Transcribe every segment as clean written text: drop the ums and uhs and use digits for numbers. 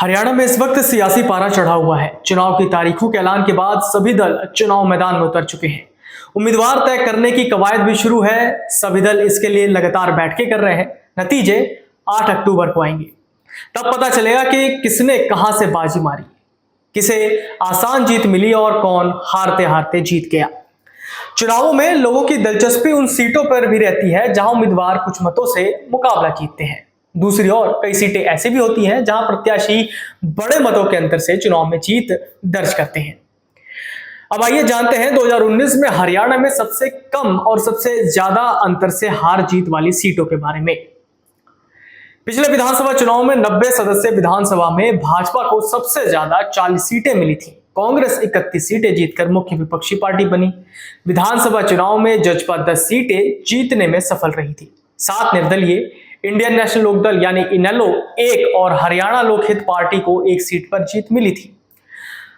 हरियाणा में इस वक्त सियासी पारा चढ़ा हुआ है। चुनाव की तारीखों के ऐलान के बाद सभी दल चुनाव मैदान में उतर चुके हैं। उम्मीदवार तय करने की कवायद भी शुरू है। सभी दल इसके लिए लगातार बैठकें कर रहे हैं। नतीजे 8 अक्टूबर को आएंगे। तब पता चलेगा कि किसने कहां से बाजी मारी, किसे आसान जीत मिली और कौन हारते हारते जीत गया। चुनावों में लोगों की दिलचस्पी उन सीटों पर भी रहती है जहां उम्मीदवार कुछ मतों से मुकाबला जीतते हैं। दूसरी ओर कई सीटें ऐसी भी होती हैं जहां प्रत्याशी बड़े मतों के अंतर से चुनाव में जीत दर्ज करते हैं। अब आइए जानते हैं 2019 में हरियाणा में सबसे कम और सबसे ज्यादा अंतर से हार जीत वाली सीटों के बारे में। पिछले विधानसभा चुनाव में 90 सदस्य विधानसभा में भाजपा को सबसे ज्यादा 40 सीटें मिली थी। कांग्रेस 31 सीटें जीतकर मुख्य विपक्षी पार्टी बनी। विधानसभा चुनाव में जजपा 10 सीटें जीतने में सफल रही थी। 7 निर्दलीय, इंडियन नेशनल लोकदल यानी इनेलो 1 और हरियाणा लोकहित पार्टी को 1 सीट पर जीत मिली थी।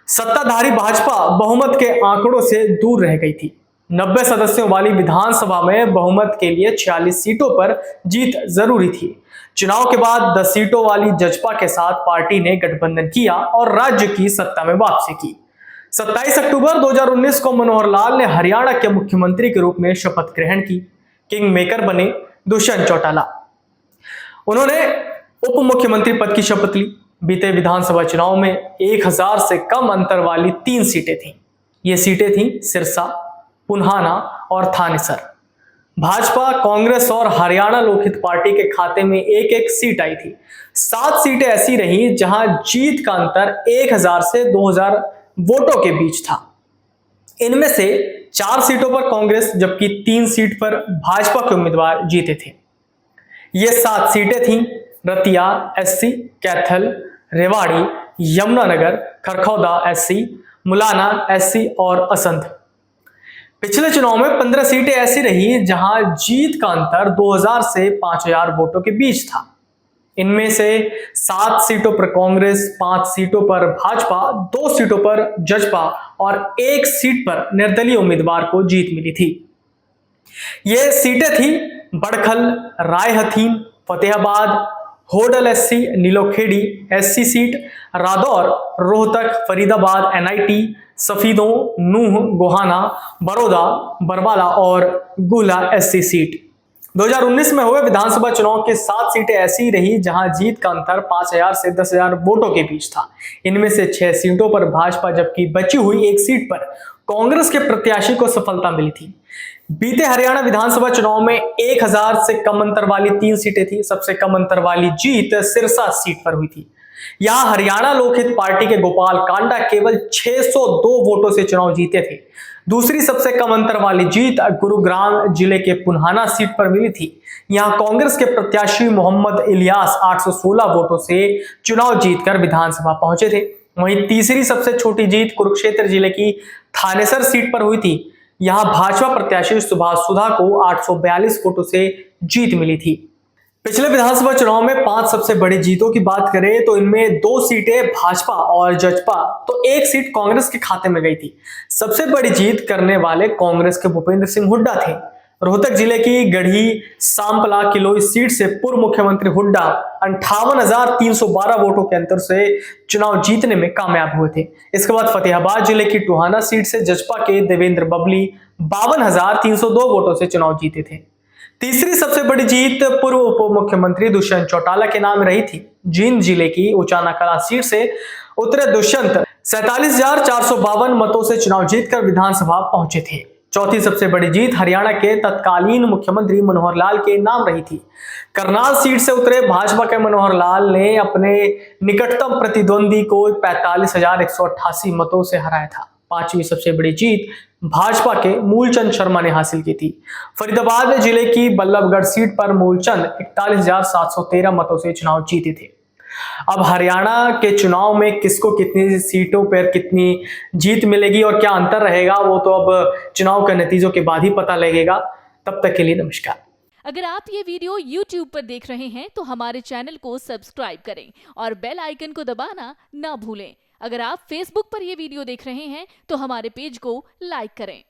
सत्ताधारी भाजपा बहुमत के आंकड़ों से दूर रह गई थी। 90 सदस्यों वाली विधानसभा में बहुमत के लिए 46 सीटों पर जीत जरूरी थी। चुनाव के बाद 10 सीटों वाली जजपा के साथ पार्टी ने गठबंधन किया और राज्य की सत्ता में वापसी की। 27 अक्टूबर 2019 को मनोहर लाल ने हरियाणा के मुख्यमंत्री के रूप में शपथ ग्रहण की। किंग मेकर बने दुष्यंत चौटाला। उन्होंने उप मुख्यमंत्री पद की शपथ ली। बीते विधानसभा चुनाव में 1000 से कम अंतर वाली 3 सीटें थीं। ये सीटें थीं सिरसा, पुन्हाना और थानेसर। भाजपा, कांग्रेस और हरियाणा लोकहित पार्टी के खाते में एक एक सीट आई थी। 7 सीटें ऐसी रही जहां जीत का अंतर 1000 से 2000 वोटों के बीच था। इनमें से 4 सीटों पर कांग्रेस जबकि 3 सीट पर भाजपा के उम्मीदवार जीते थे। ये 7 सीटें थीं Ratia SC, Kaithal, Rewari, Yamunanagar, Kharkhoda SC, Mulana SC और असंध। पिछले चुनाव में 15 सीटें ऐसी रही जहां जीत का अंतर 2000 से 5000 वोटों के बीच था। इनमें से 7 सीटों पर कांग्रेस, 5 सीटों पर भाजपा, 2 सीटों पर जजपा और 1 सीट पर निर्दलीय उम्मीदवार को जीत मिली थी। ये सीटें थी Badkhal, Raihathin, Fatehabad, Hodal SC, Nilokheri SC seat, Radaur, Rohtak, Faridabad NIT, Safidon, Nuh, Gohana, Baroda, Barwala और गुला एससी सीट। 2019 में हुए विधानसभा चुनाव के 7 सीटें ऐसी रही जहां जीत का अंतर 5000 से 10000 वोटों के बीच था। इनमें से 6 सीटों पर भाजपा जबकि बची हुई 1 सीट पर कांग्रेस के प्रत्याशी को सफलता मिली थी। बीते हरियाणा विधानसभा चुनाव में 1000 से कम अंतर वाली 3 सीटें थी। सबसे कम अंतर वाली जीत सिरसा सीट पर हुई थी। यहां हरियाणा लोकहित पार्टी के गोपाल कांडा केवल 602 वोटों से चुनाव जीते थे। दूसरी सबसे कम अंतर वाली जीत गुरुग्राम जिले के पुन्हाना सीट पर मिली थी। यहां कांग्रेस के प्रत्याशी मोहम्मद इलियास 816 वोटों से चुनाव जीतकर विधानसभा पहुंचे थे। वहीं तीसरी सबसे छोटी जीत कुरुक्षेत्र जिले की थानेसर सीट पर हुई थी। यहां भाजपा प्रत्याशी सुभाष सुधा को 842 वोटों से जीत मिली थी। पिछले विधानसभा चुनाव में 5 सबसे बड़ी जीतों की बात करें तो इनमें 2 सीटें भाजपा और जजपा तो 1 सीट कांग्रेस के खाते में गई थी। सबसे बड़ी जीत करने वाले कांग्रेस के भूपेंद्र सिंह हुड्डा थे। रोहतक जिले की गढ़ी सांपला किलोई सीट से पूर्व मुख्यमंत्री हुड्डा 58,312 वोटों के अंतर से चुनाव जीतने में कामयाब हुए थे। इसके बाद फतेहाबाद जिले की टोहाना सीट से जजपा के देवेंद्र बबली 52,302 वोटों से चुनाव जीते थे। तीसरी सबसे बड़ी जीत पूर्व उप मुख्यमंत्री दुष्यंत चौटाला के नाम रही थी। जींद जिले की उचाना कला सीट से उतरे दुष्यंत 47,452 मतों से चुनाव जीतकर विधानसभा पहुंचे थे। चौथी सबसे बड़ी जीत हरियाणा के तत्कालीन मुख्यमंत्री मनोहर लाल के नाम रही थी। करनाल सीट से उतरे भाजपा के मनोहर लाल ने अपने निकटतम प्रतिद्वंदी को 45,188 मतों से हराया था। पांचवी सबसे बड़ी जीत भाजपा के मूलचंद शर्मा ने हासिल की थी। फरीदाबाद जिले की बल्लभगढ़ सीट पर मूलचंद 41,713 मतों से चुनाव जीते थे। अब हरियाणा के चुनाव में किसको कितनी सीटों पर कितनी जीत मिलेगी और क्या अंतर रहेगा वो तो अब चुनाव के नतीजों के बाद ही पता लगेगा। तब तक के लिए नमस्कार। अगर आप ये वीडियो YouTube पर देख रहे हैं तो हमारे चैनल को सब्सक्राइब करें और बेल आइकन को दबाना ना भूलें। अगर आप Facebook पर ये वीडियो देख रहे हैं तो हमारे पेज को लाइक करें।